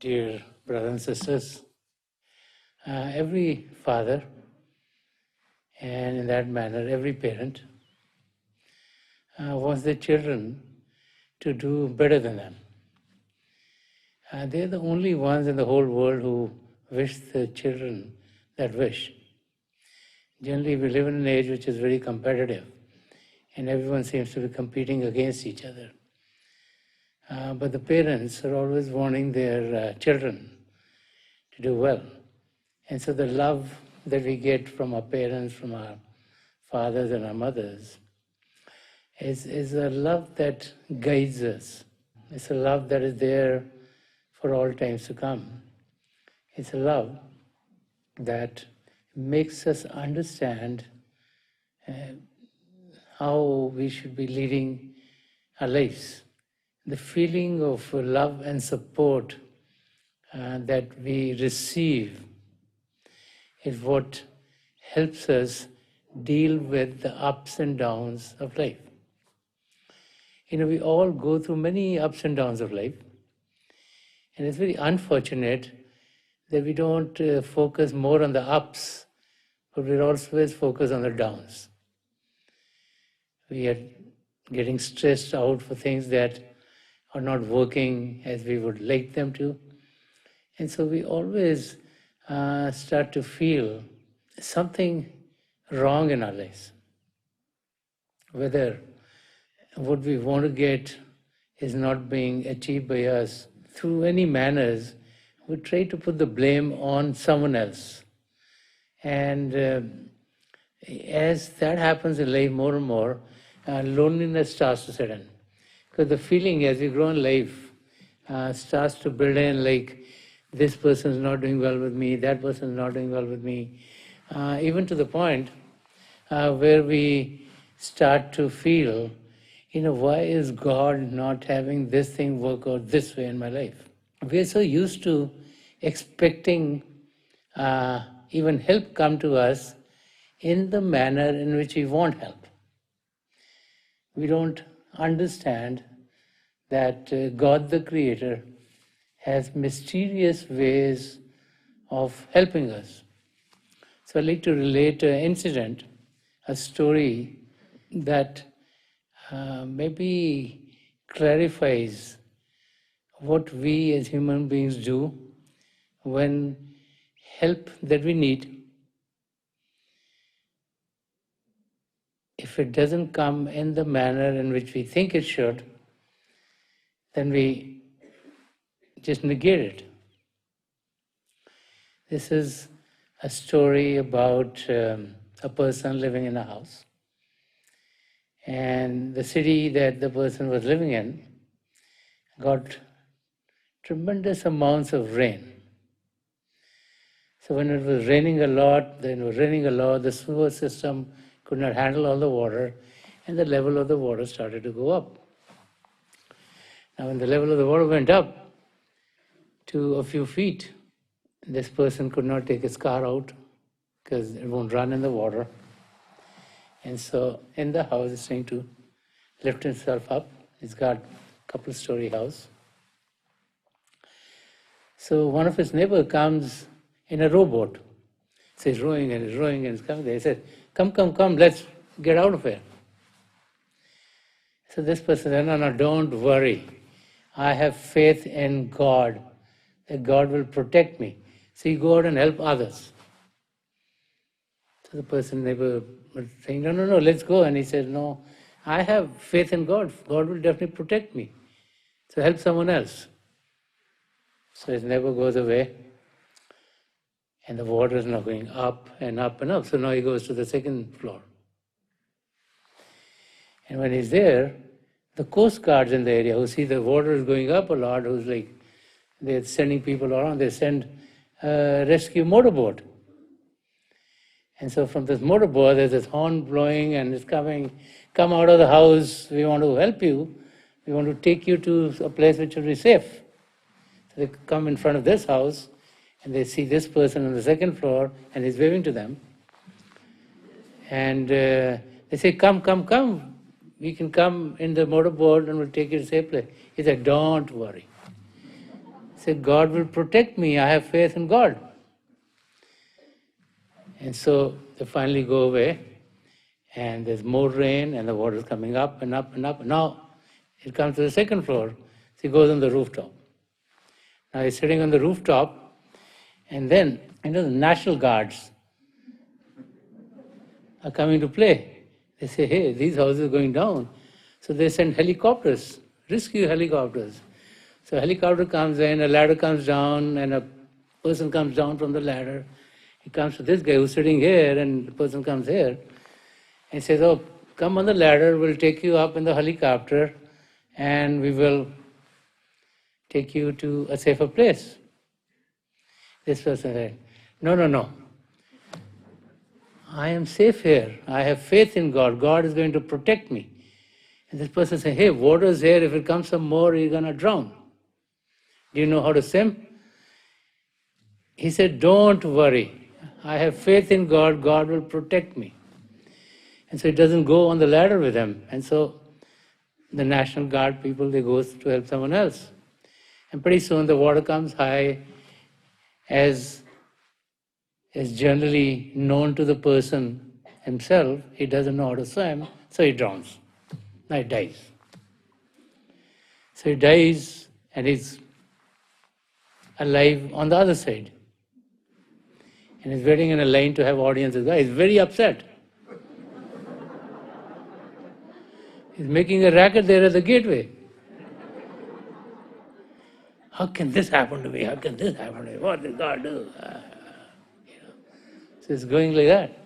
Dear brothers and sisters, every father, and in that manner every parent, wants their children to do better than them. They're the only ones in the whole world who wish the children that wish. Generally, we live in an age which is very competitive, and everyone seems to be competing against each other. But the parents are always wanting their children to do well. And so the love that we get from our parents, from our fathers and our mothers, is a love that guides us. It's a love that is there for all times to come. It's a love that makes us understand how we should be leading our lives. The feeling of love and support that we receive is what helps us deal with the ups and downs of life. We all go through many ups and downs of life, and it's very unfortunate that we don't focus more on the ups, but we're always focused on the downs. We are getting stressed out for things that are not working as we would like them to. And so we always start to feel something wrong in our lives. Whether what we want to get is not being achieved by us through any manners, we try to put the blame on someone else. And as that happens in life more and more, loneliness starts to set in. Because the feeling as we grow in life starts to build in, like, this person is not doing well with me, that person is not doing well with me, even to the point where we start to feel, why is God not having this thing work out this way in my life? We are so used to expecting even help come to us in the manner in which we want help. We don't understand that God the Creator has mysterious ways of helping us. So I'd like to relate an incident, a story that maybe clarifies what we as human beings do when help that we need, if it doesn't come in the manner in which we think it should, then we just negate it. This is a story about a person living in a house. And the city that the person was living in got tremendous amounts of rain. So when it was raining a lot, the sewer system could not handle all the water, and the level of the water started to go up. Now when the level of the water went up to a few feet, this person could not take his car out because it won't run in the water. And so in the house, he's trying to lift himself up. He's got a couple-story house. So one of his neighbors comes in a rowboat. So he's rowing and he's coming there. He said, come, let's get out of here. So this person said, no, don't worry. I have faith in God, that God will protect me. So you go out and help others. So the neighbor was saying, no, let's go. And he said, no, I have faith in God. God will definitely protect me. So help someone else. So his neighbor goes away. And the water is now going up and up and up. So now he goes to the second floor. And when he's there, the coast guards in the area who see the water is going up a lot, who's like, they're sending people around, they send a rescue motorboat. And so from this motorboat, there's this horn blowing and it's coming, come out of the house, we want to help you. We want to take you to a place which will be safe. So they come in front of this house and they see this person on the second floor and he's waving to them. And they say, come. We can come in the motorboat and we'll take you to a safe place. He said, don't worry. Say, God will protect me, I have faith in God. And so they finally go away, and there's more rain, and the water is coming up and up and up. Now it comes to the second floor, so he goes on the rooftop. Now he's sitting on the rooftop, and then, the National Guards are coming to play. They say, hey, these houses are going down. So they send helicopters, rescue helicopters. So a helicopter comes in, a ladder comes down, and a person comes down from the ladder. He comes to this guy who's sitting here, and the person comes here, and says, oh, come on the ladder, we'll take you up in the helicopter, and we will take you to a safer place. This person said, no. I am safe here. I have faith in God. God is going to protect me. And this person said, hey, water's here. If it comes some more, you're going to drown. Do you know how to swim? He said, don't worry. I have faith in God. God will protect me. And so he doesn't go on the ladder with him. And so the National Guard people, they go to help someone else. And pretty soon the water comes high, as is generally known to the person himself. He doesn't know how to swim, so he drowns. Now he dies. So he dies, and he's alive on the other side. And he's waiting in a line to have audience with God. He's very upset. He's making a racket there at the gateway. How can this happen to me? How can this happen to me? What did God do? So it's going like that.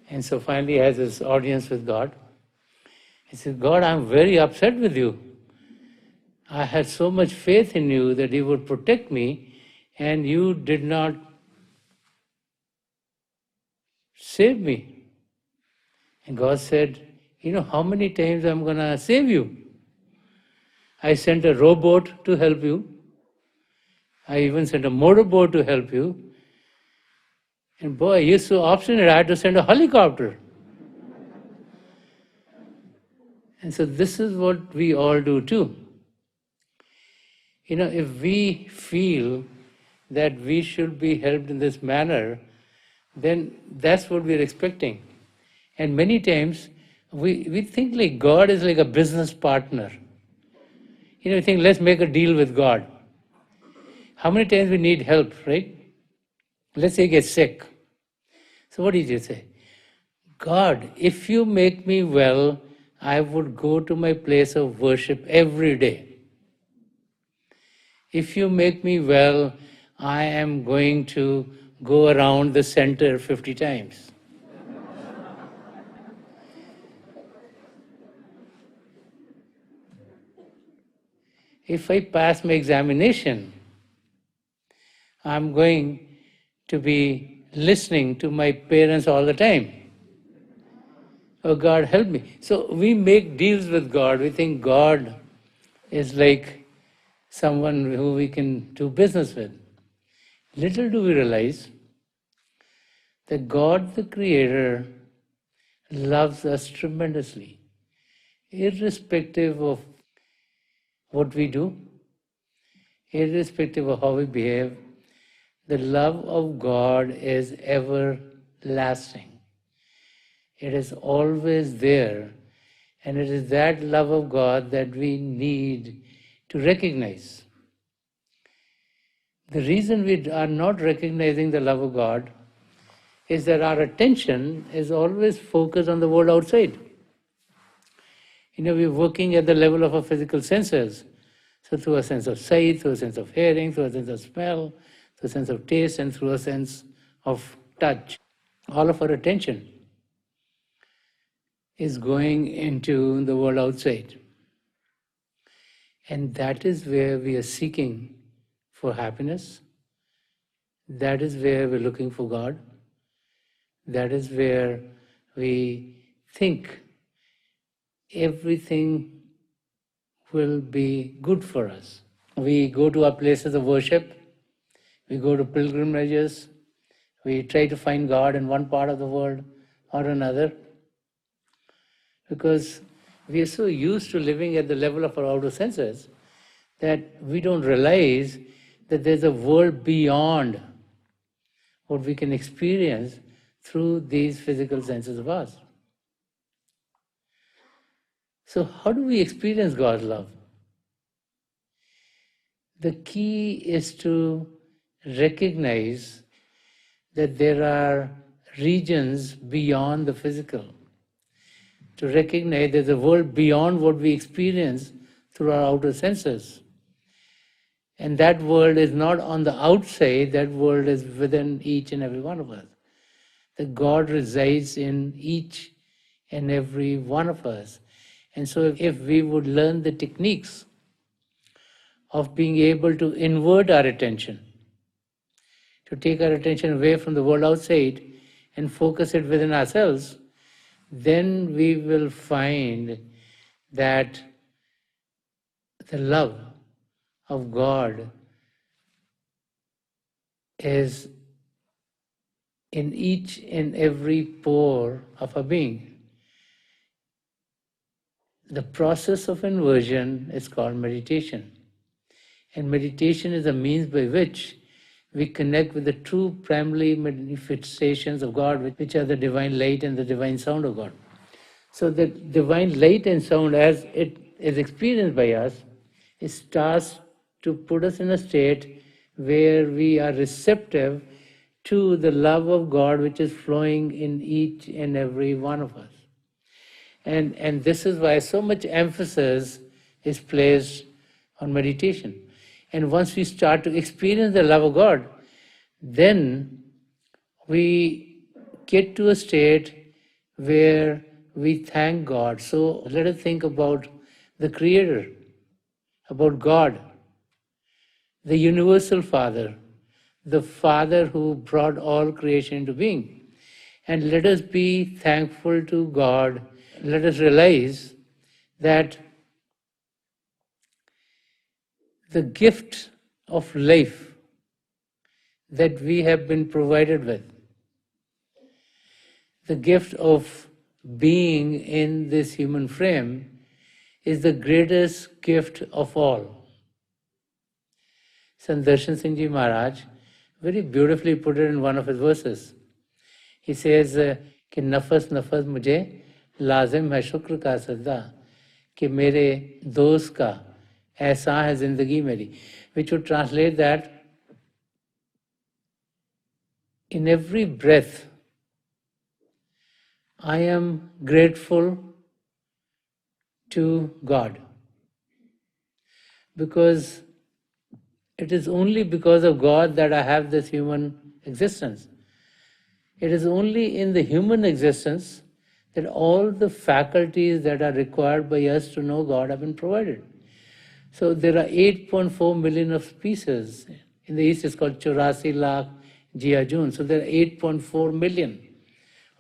And so finally he has his audience with God. He says, God, I'm very upset with you. I had so much faith in you that you would protect me, and you did not save me. And God said, you know how many times I'm going to save you? I sent a rowboat to help you. I even sent a motorboat to help you. And boy, you're so obstinate, I had to send a helicopter. And so this is what we all do too. If we feel that we should be helped in this manner, then that's what we're expecting. And many times we think like God is like a business partner. We think, let's make a deal with God. How many times we need help, right? Let's say you get sick. So what did you say? God, if you make me well, I would go to my place of worship every day. If you make me well, I am going to go around the center 50 times. If I pass my examination, I'm going to be listening to my parents all the time. Oh, God, help me. So we make deals with God. We think God is like someone who we can do business with. Little do we realize that God, the Creator, loves us tremendously, irrespective of what we do, irrespective of how we behave. The love of God is everlasting. It is always there, and it is that love of God that we need to recognize. The reason we are not recognizing the love of God is that our attention is always focused on the world outside. We're working at the level of our physical senses. So through a sense of sight, through a sense of hearing, through a sense of smell, through a sense of taste, and through a sense of touch. All of our attention is going into the world outside. And that is where we are seeking for happiness. That is where we're looking for God. That is where we think everything will be good for us. We go to our places of worship, we go to pilgrimages, we try to find God in one part of the world or another, because we are so used to living at the level of our outer senses that we don't realize that there's a world beyond what we can experience through these physical senses of ours. So how do we experience God's love? The key is to recognize that there are regions beyond the physical. To recognize there's a world beyond what we experience through our outer senses. And that world is not on the outside, that world is within each and every one of us. That God resides in each and every one of us. And so if we would learn the techniques of being able to invert our attention, to take our attention away from the world outside and focus it within ourselves, then we will find that the love of God is in each and every pore of our being. The process of inversion is called meditation. And meditation is a means by which we connect with the true primary manifestations of God, which are the divine light and the divine sound of God. So the divine light and sound, as it is experienced by us, it starts to put us in a state where we are receptive to the love of God which is flowing in each and every one of us. And this is why so much emphasis is placed on meditation. And once we start to experience the love of God, then we get to a state where we thank God. So let us think about the Creator, about God, the universal Father, the Father who brought all creation into being. And let us be thankful to God. Let us realize that the gift of life that we have been provided with, the gift of being in this human frame, is the greatest gift of all. Sant Rajinder Singh Maharaj very beautifully put it in one of his verses. He says, कि नफस नफस मुझे लाजिम है शुक्र का सजदा कि मेरे दोस्त का ऐसा है जिंदगी मेरी, which would translate that in every breath I am grateful to God, because it is only because of God that I have this human existence. It is only in the human existence that all the faculties that are required by us to know God have been provided. So there are 8.4 million of species. In the East it's called 84 lakh Jia Jun. So there are 8.4 million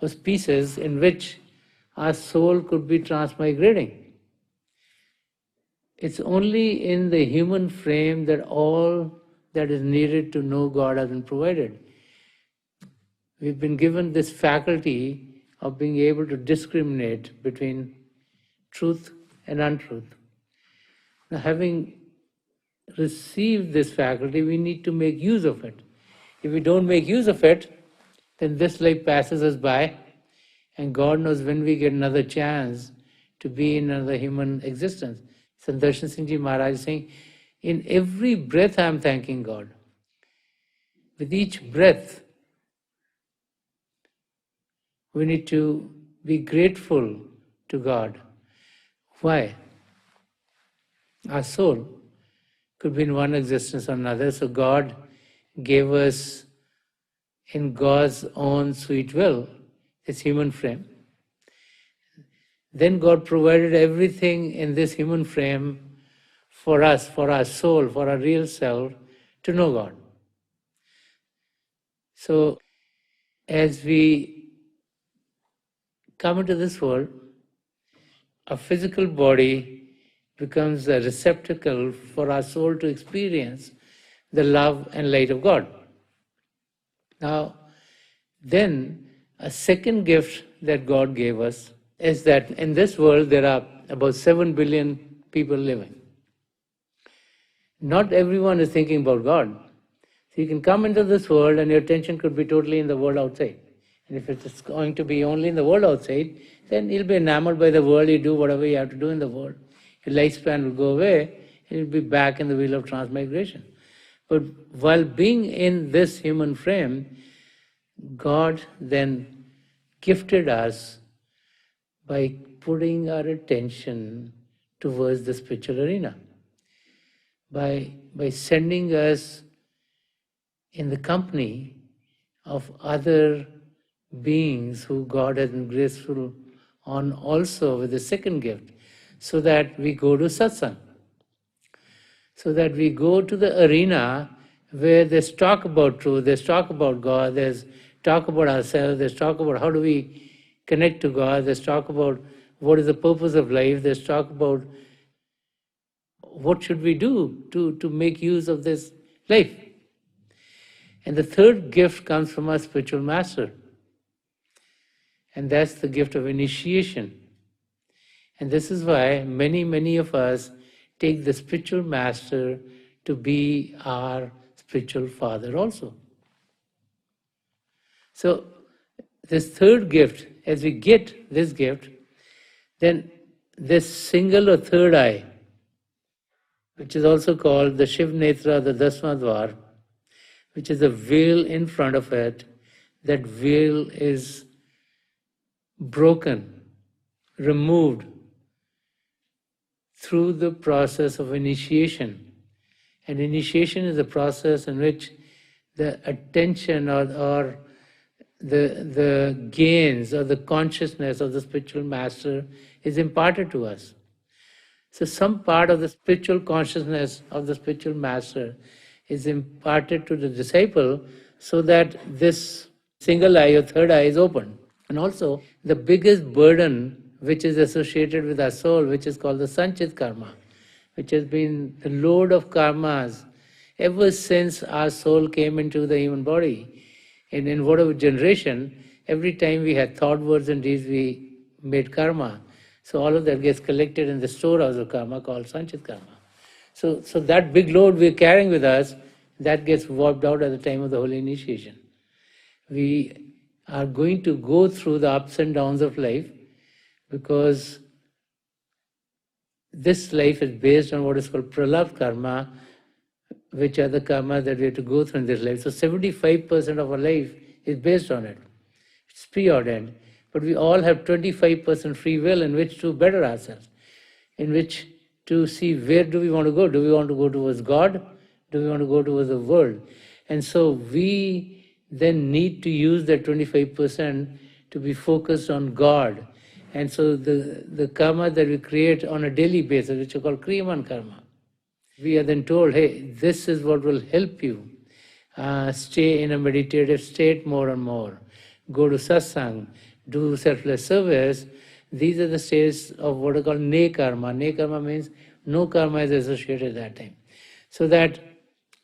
of species in which our soul could be transmigrating. It's only in the human frame that all that is needed to know God has been provided. We've been given this faculty of being able to discriminate between truth and untruth. Now, having received this faculty, we need to make use of it. If we don't make use of it, then this life passes us by, and God knows when we get another chance to be in another human existence. Sant Rajinder Singh Ji Maharaj is saying, in every breath I am thanking God. With each breath, we need to be grateful to God. Why? Our soul could be in one existence or another, so God gave us, in God's own sweet will, this human frame. Then God provided everything in this human frame for us, for our soul, for our real self, to know God. So, as we come into this world, a physical body becomes a receptacle for our soul to experience the love and light of God. Now, then, a second gift that God gave us is that in this world there are about 7 billion people living. Not everyone is thinking about God. So you can come into this world and your attention could be totally in the world outside. And if it's going to be only in the world outside, then you'll be enamored by the world, you do whatever you have to do in the world. Your lifespan will go away, and you'll be back in the wheel of transmigration. But while being in this human frame, God then gifted us by putting our attention towards the spiritual arena, by sending us in the company of other beings who God has been graceful on also with the second gift, so that we go to satsang, so that we go to the arena where there's talk about truth, there's talk about God, there's talk about ourselves, there's talk about how do we connect to God, there's talk about what is the purpose of life, there's talk about what should we do to make use of this life. And the third gift comes from our spiritual master. And that's the gift of initiation. And this is why many of us take the spiritual master to be our spiritual father also. So this third gift, as we get this gift, then this single or third eye, which is also called the Shiv Netra, the Dasmadvar, which is a veil in front of it, that veil is broken, removed through the process of initiation. And initiation is a process in which the attention or the gains or the consciousness of the spiritual master is imparted to us. So some part of the spiritual consciousness of the spiritual master is imparted to the disciple so that this single eye or third eye is opened. And also the biggest burden which is associated with our soul, which is called the Sanchit karma, which has been the load of karmas ever since our soul came into the human body. And in whatever generation, every time we had thought, words and deeds, we made karma. So all of that gets collected in the storehouse of karma called Sanchit karma. So that big load we're carrying with us, that gets wiped out at the time of the holy initiation. We are going to go through the ups and downs of life because this life is based on what is called pralabdha karma, which are the karmas that we have to go through in this life. So 75% of our life is based on it. It's preordained. But we all have 25% free will in which to better ourselves, in which to see where do we want to go. Do we want to go towards God? Do we want to go towards the world? And so we then need to use that 25% to be focused on God. And so the karma that we create on a daily basis, which are called kriyaman karma, we are then told, hey, this is what will help you stay in a meditative state more and more. Go to satsang, do selfless service. These are the states of what are called ne karma. Ne karma means no karma is associated at that time. So that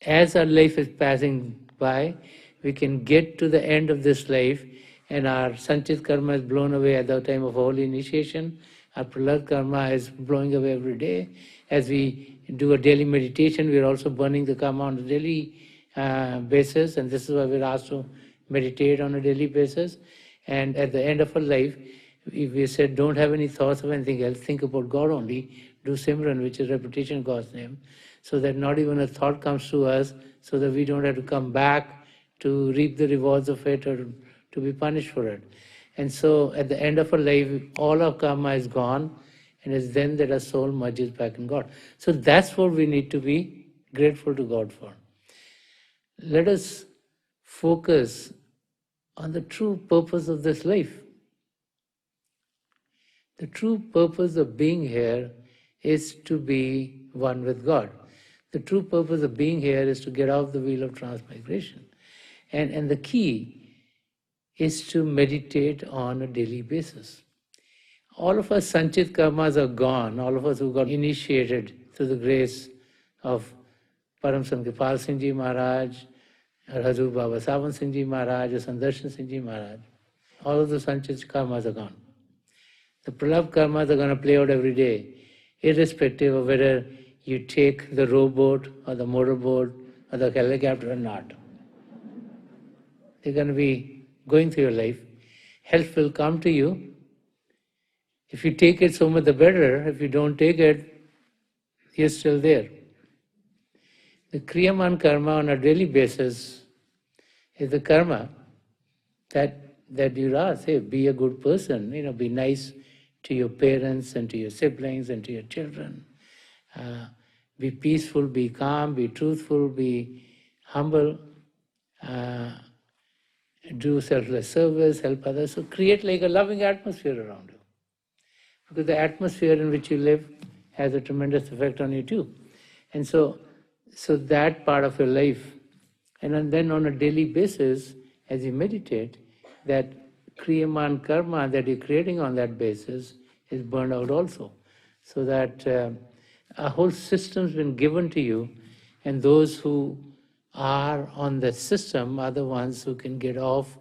as our life is passing by, we can get to the end of this life and our Sanchit karma is blown away at the time of holy initiation. Our pralabdha karma is blowing away every day. As we do a daily meditation, we are also burning the karma on a daily basis, and this is why we're asked to meditate on a daily basis. And at the end of our life, if we said don't have any thoughts of anything else, think about God only, do Simran, which is repetition of God's name, so that not even a thought comes to us, so that we don't have to come back to reap the rewards of it or to be punished for it. And so at the end of our life, all our karma is gone, and it's then that our soul merges back in God. So that's what we need to be grateful to God for. Let us focus on the true purpose of this life. The true purpose of being here is to be one with God. The true purpose of being here is to get off the wheel of transmigration. And the key is to meditate on a daily basis. All of our Sanchit karmas are gone, all of us who got initiated through the grace of Param Sant Kripal Singh Ji Maharaj, or Hazur Baba Sawan Singh Ji Maharaj, or Sant Darshan Singh Ji Maharaj. All of the Sanchit karmas are gone. The pralabdha karmas are going to play out every day, irrespective of whether you take the rowboat or the motorboat or the helicopter or not. They're going to be going through your life. Health will come to you. If you take it, so much the better. If you don't take it, you're still there. The Kriyaman karma on a daily basis is the karma that you ask, hey, be a good person, be nice to your parents and to your siblings and to your children. Be peaceful, be calm, be truthful, be humble, do selfless service, help others. So create like a loving atmosphere around you. Because the atmosphere in which you live has a tremendous effect on you too. And so that part of your life, and then on a daily basis, as you meditate, that Kriyaman karma that you're creating on that basis is burned out also. So that a whole system's been given to you, and those who are on the system are the ones who can get off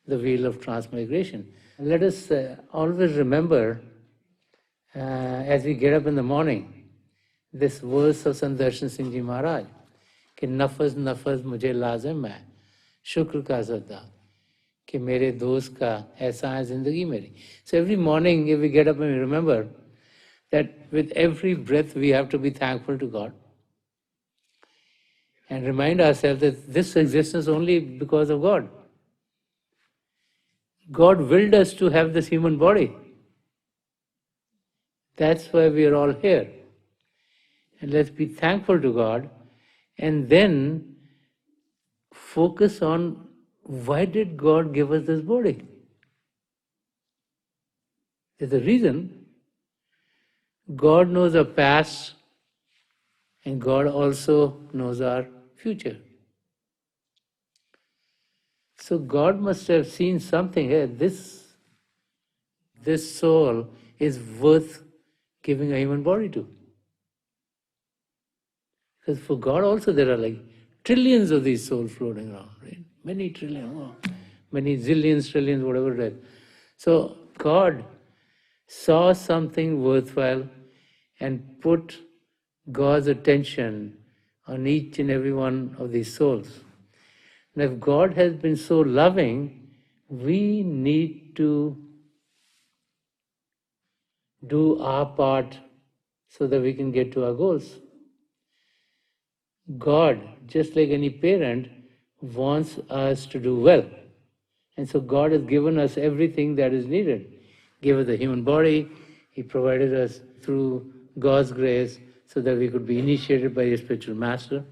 the wheel of transmigration. Let us always remember, as we get up in the morning, this verse of Sant Rajinder Singh Ji Maharaj, कि नफज नफज मुझे लाजिम है शुक्र का सदा कि मेरे दोस्त का ऐसा है जिंदगी मेरी. So every morning if we get up and we remember that with every breath we have to be thankful to God and remind ourselves that this existence only because of God. God willed us to have this human body. That's why we are all here. And let's be thankful to God and then focus on why did God give us this body? There's a reason. God knows our past and God also knows our future. So God must have seen something here. This soul is worth giving a human body to. Because for God also there are like trillions of these souls floating around, right? Many trillions, many zillions, trillions, whatever it is. So God saw something worthwhile and put God's attention on each and every one of these souls. And if God has been so loving, we need to do our part so that we can get to our goals. God, just like any parent, wants us to do well. And so God has given us everything that is needed. He gave us the human body, He provided us through God's grace so that we could be initiated by a spiritual master.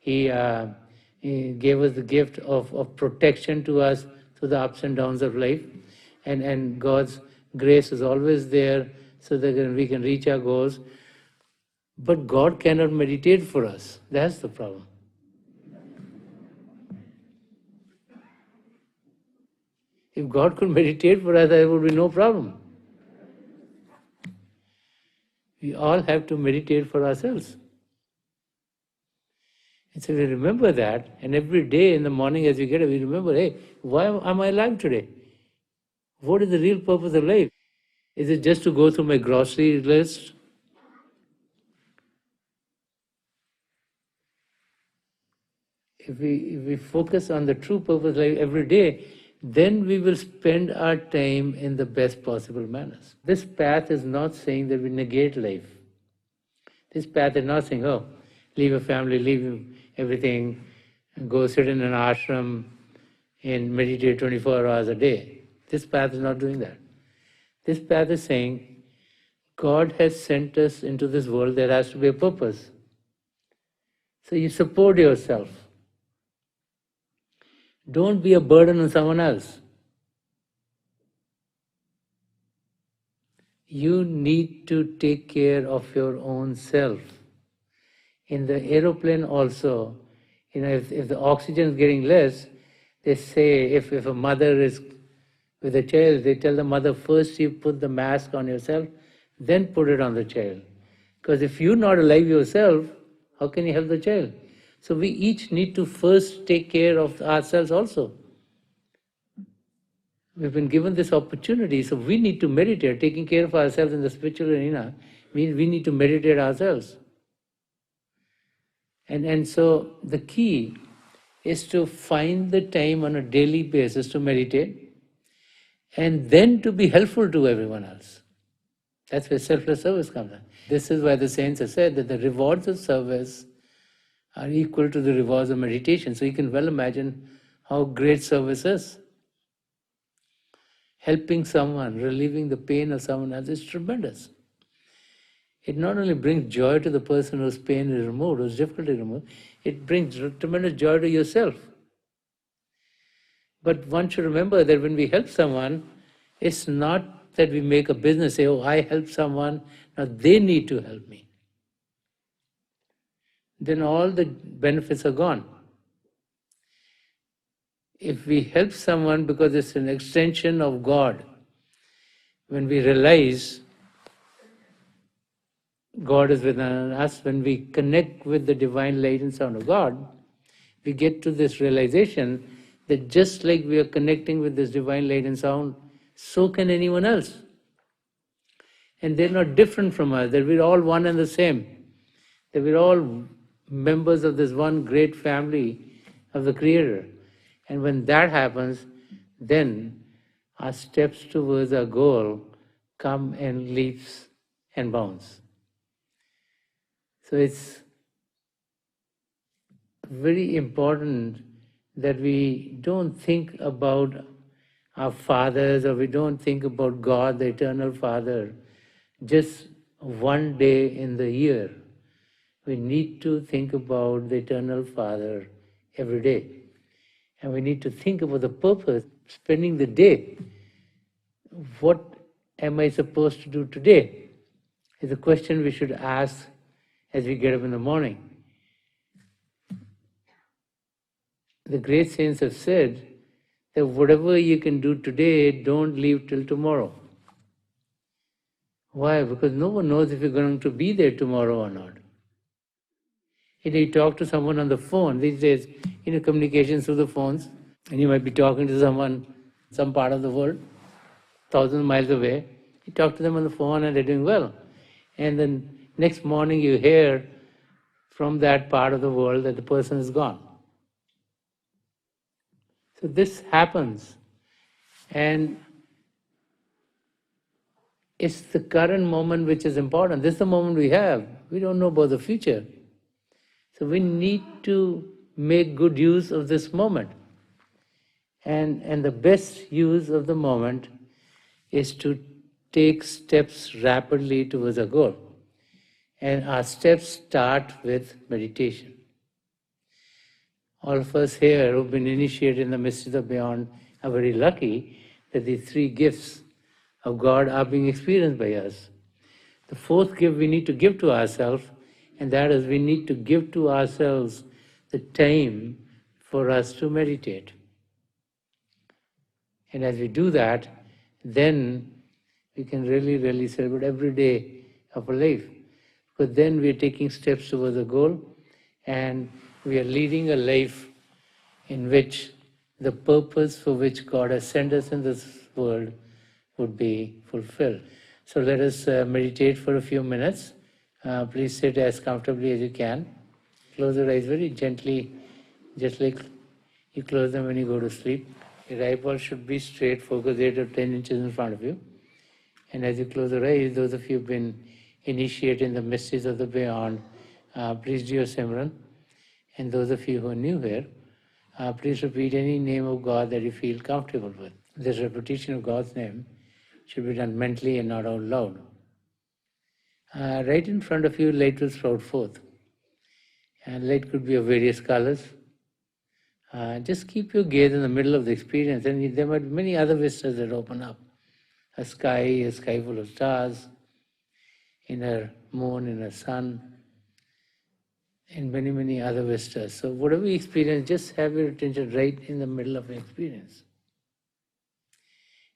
He gave us the gift of protection to us through the ups and downs of life. And God's grace is always there so that we can reach our goals. But God cannot meditate for us. That's the problem. If God could meditate for us, there would be no problem. We all have to meditate for ourselves. And so we remember that, and every day in the morning as we get up, we remember, hey, why am I alive today? What is the real purpose of life? Is it just to go through my grocery list? If we focus on the true purpose of life every day, then we will spend our time in the best possible manners. This path is not saying that we negate life. This path is not saying, oh, leave a family, leave everything, and go sit in an ashram and meditate 24 hours a day. This path is not doing that. This path is saying, God has sent us into this world, there has to be a purpose. So you support yourself. Don't be a burden on someone else. You need to take care of your own self. In the aeroplane also, if the oxygen is getting less, they say if a mother is with a child, they tell the mother first you put the mask on yourself, then put it on the child. Because if you're not alive yourself, how can you help the child? So we each need to first take care of ourselves also. We've been given this opportunity, so we need to meditate. Taking care of ourselves in the spiritual arena means we need to meditate ourselves. And so the key is to find the time on a daily basis to meditate and then to be helpful to everyone else. That's where selfless service comes in. This is why the saints have said that the rewards of service are equal to the rewards of meditation. So you can well imagine how great service is. Helping someone, relieving the pain of someone else is tremendous. It not only brings joy to the person whose pain is removed, whose difficulty is removed, it brings tremendous joy to yourself. But one should remember that when we help someone, it's not that we make a business, say, oh, I help someone, now they need to help me. Then all the benefits are gone. If we help someone because it's an extension of God, when we realize God is within us, when we connect with the divine light and sound of God, we get to this realization that just like we are connecting with this divine light and sound, so can anyone else. And they're not different from us, that we're all one and the same, that we're all members of this one great family of the Creator. And when that happens, then our steps towards our goal come in leaps and bounds. So it's very important that we don't think about our fathers or we don't think about God, the eternal Father, just one day in the year. We need to think about the eternal Father every day. And we need to think about the purpose, spending the day. What am I supposed to do today? Is a question we should ask as we get up in the morning. The great saints have said that whatever you can do today, don't leave till tomorrow. Why? Because no one knows if you're going to be there tomorrow or not. You talk to someone on the phone, these days, communication through the phones, and you might be talking to someone, some part of the world, thousands of miles away. You talk to them on the phone and they're doing well. And then next morning you hear from that part of the world that the person is gone. So this happens. And it's the current moment which is important. This is the moment we have. We don't know about the future. So we need to make good use of this moment. And the best use of the moment is to take steps rapidly towards a goal. And our steps start with meditation. All of us here who've been initiated in the mysteries of beyond are very lucky that these three gifts of God are being experienced by us. The fourth gift we need to give to ourselves, and that is we need to give to ourselves the time for us to meditate. And as we do that, then we can really celebrate every day of our life. Because then we are taking steps towards a goal, and we are leading a life in which the purpose for which God has sent us in this world would be fulfilled. So let us meditate for a few minutes. Please sit as comfortably as you can. Close your eyes very gently, just like you close them when you go to sleep. Your eyeballs should be straight, focus 8 or 10 inches in front of you. And as you close your eyes, those of you who have been initiated in the mysteries of the beyond, please do your Simran. And those of you who are new here, please repeat any name of God that you feel comfortable with. This repetition of God's name should be done mentally and not out loud. Right in front of you, light will sprout forth. And light could be of various colors. Just keep your gaze in the middle of the experience, and there might be many other vistas that open up. A sky full of stars, inner moon, inner sun, and many other vistas. So whatever you experience, just have your attention right in the middle of the experience.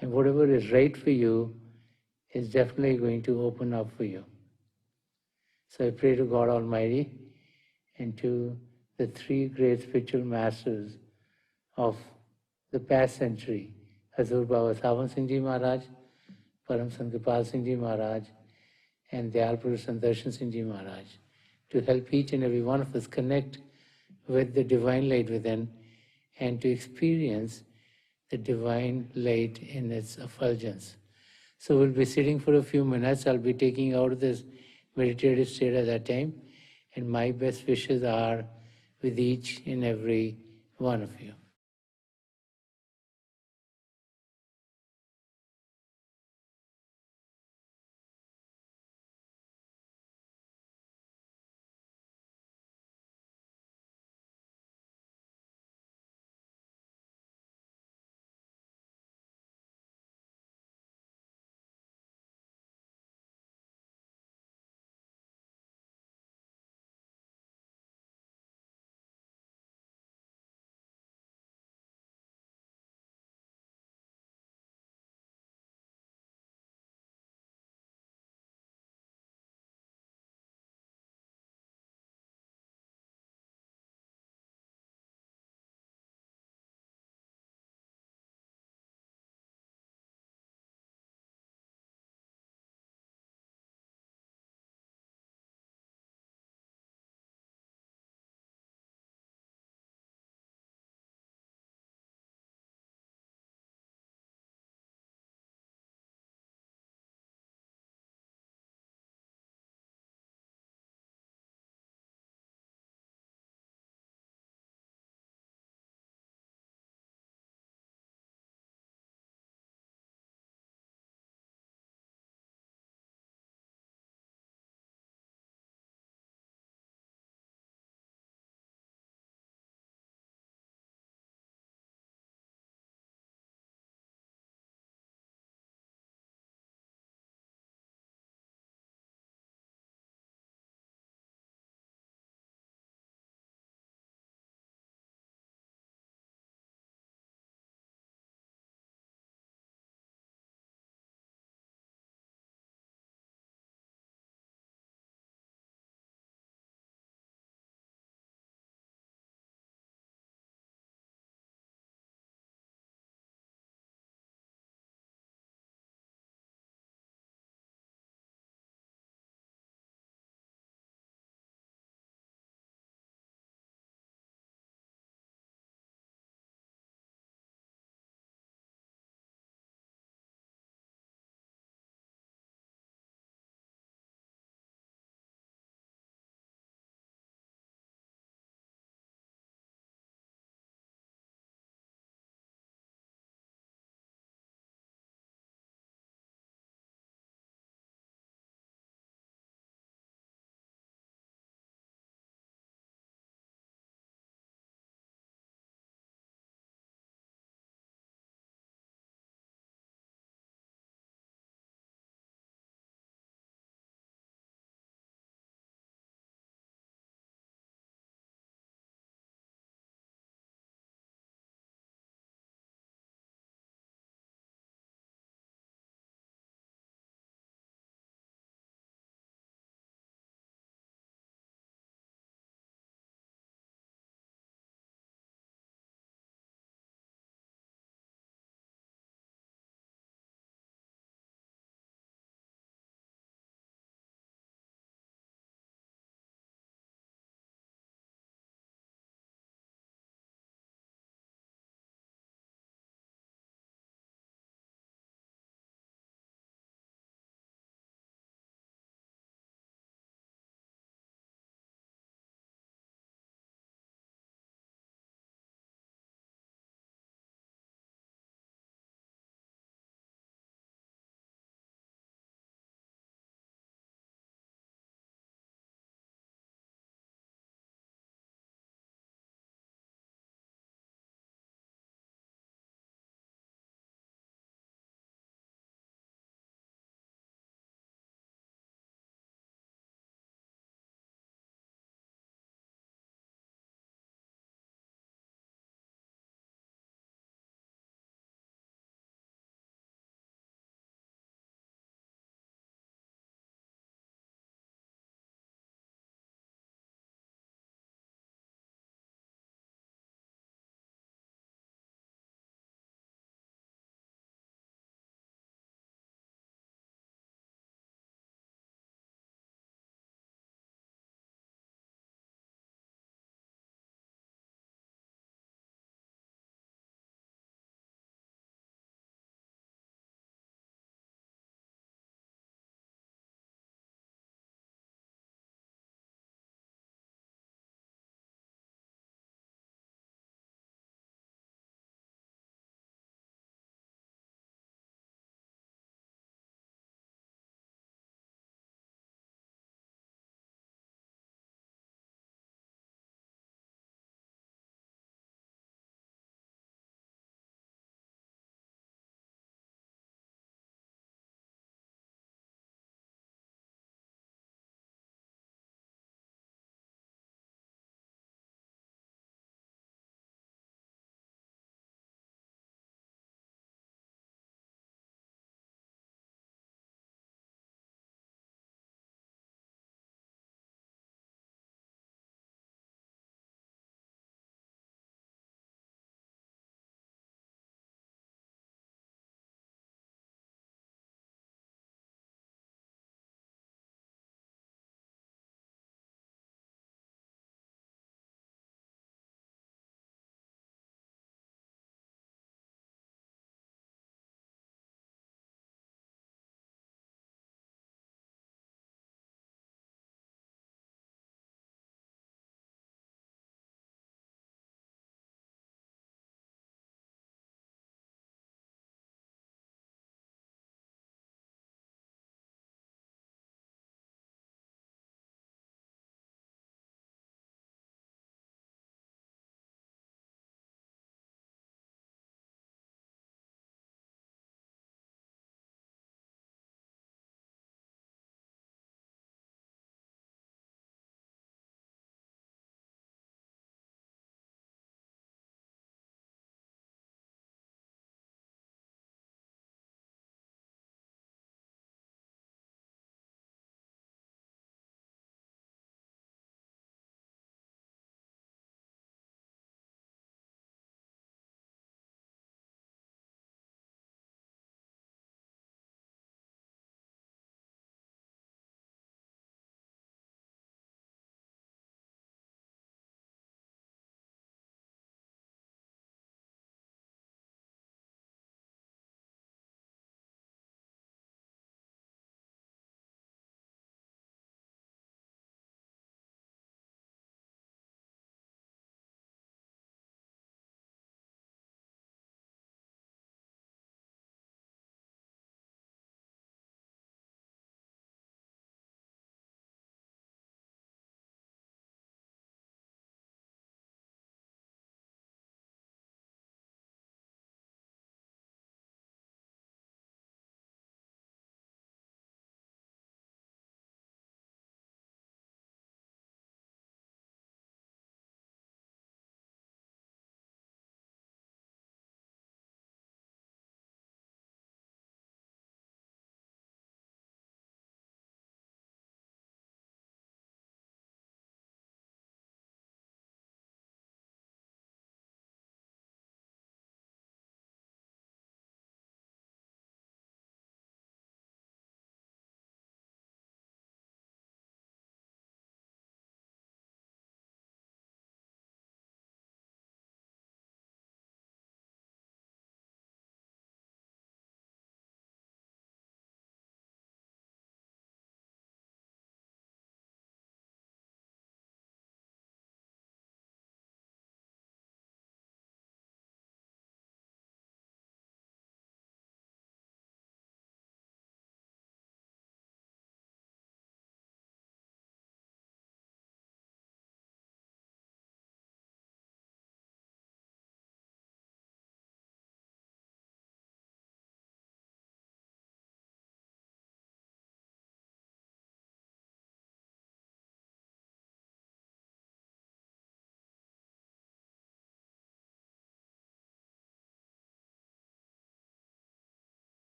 And whatever is right for you is definitely going to open up for you. So I pray to God Almighty and to the three great spiritual masters of the past century, Hazur Baba Sawan Singh Ji Maharaj, Param Sant Kripal Singh Ji Maharaj, and Dayal Purush Sant Darshan Singh Ji Maharaj, to help each and every one of us connect with the divine light within and to experience the divine light in its effulgence. So we'll be sitting for a few minutes. I'll be taking out this meditative state at that time, and my best wishes are with each and every one of you.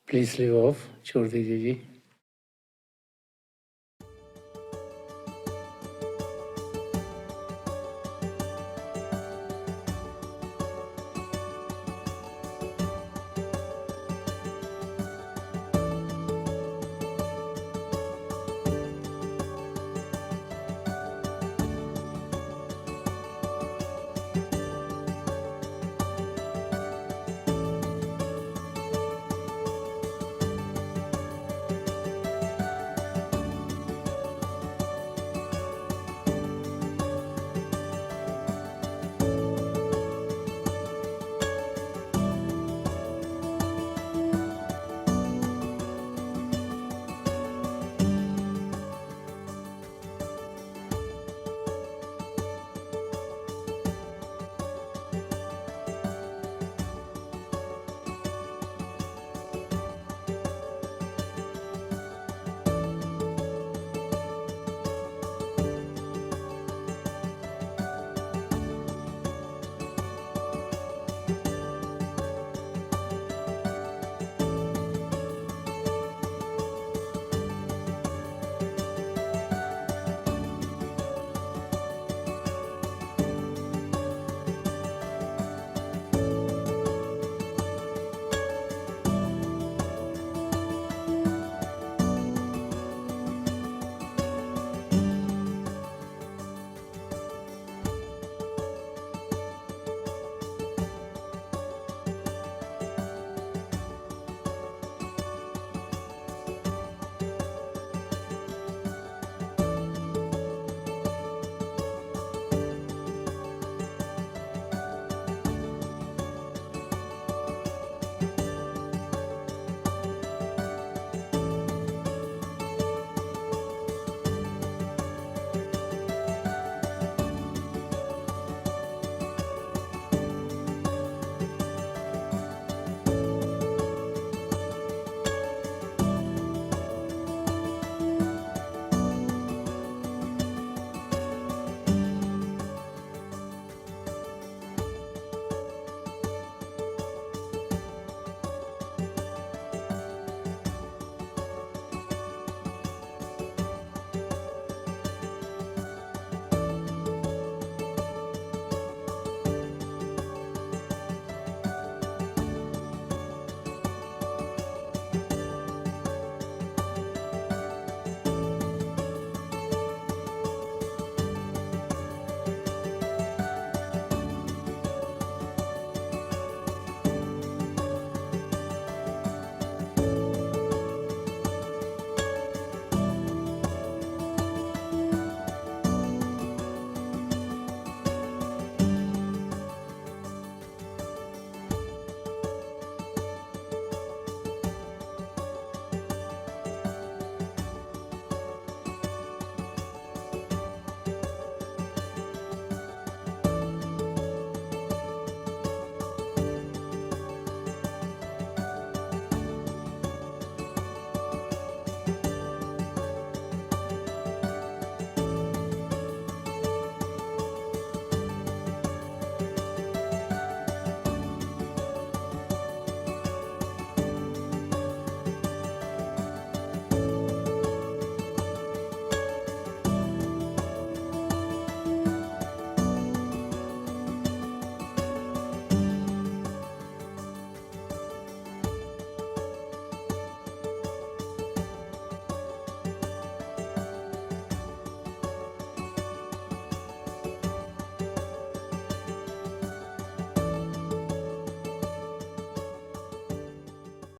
Please leave of, छोड़ दीजिए जी.